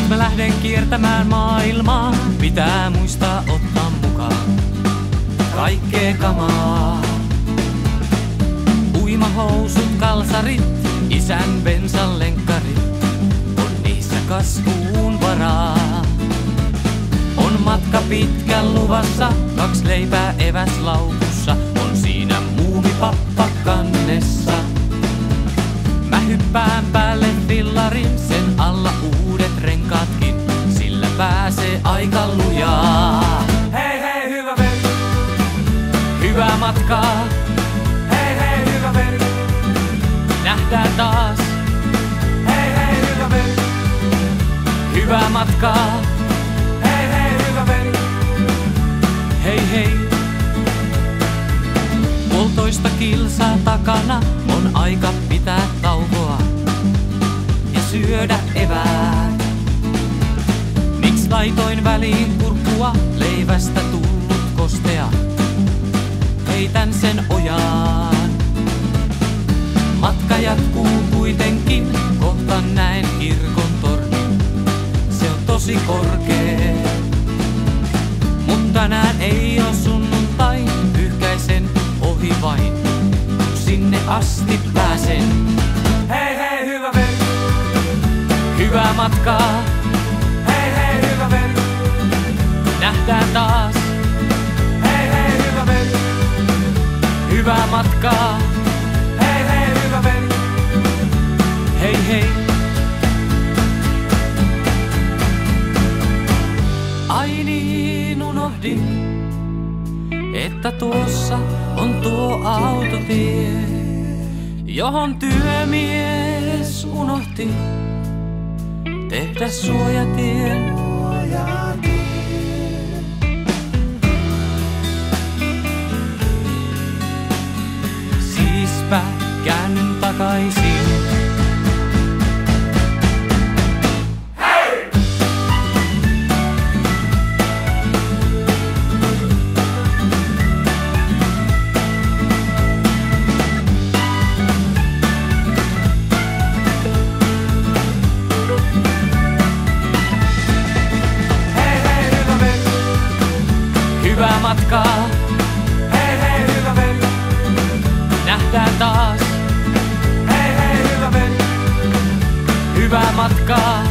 Nyt mä lähden kiertämään maailmaa, pitää muistaa ottaa mukaan kaikkea kamaa. Uimahousut, kalsarit, isän bensanlenkkarit, on niissä kasvuun varaa. On matka pitkä luvassa, 2 leipää eväslaukussa, on siinä muumipappa kannessa. Mä hyppään päälle fillarin, sen alla uudet renkaatkin, sillä pääsee aika lujaa. Hei hei hyvä veli, Hyvää matkaa, hei hei hyvä veli, nähdään taas. hei hei hyvä veli, Hyvää matkaa, hei hei hyvä veli. hei hei. 1,5 kilsaa takana on aika pitää taukoa ja syödä eväät. Miks laitoin väliin kurkkua, leivästä tullut kostea, heitän sen ojaan. Matka jatkuu kuitenkin, kohta näen kirkon tornin, se on tosi korkee. Mut tänään ei oo sunnuntai, pyyhkäisen ohi vain, kun sinne asti pääsen. Hei hei hyvä veli, Hyvää matkaa, hei hei hyvä veli, nähdään taas. hei hei hyvä veli, Hyvää matkaa, hei hei hyvä veli. hei hei. Ai niin, unohdin, että tuossa on tuo autotie, johon työmies unohti tehdä suojatien. Siispä käännyn takaisin. Hyvää matkaa, Hei hei hyvä veli, nähdään taas. hei hei hyvä veli, Hyvää matkaa,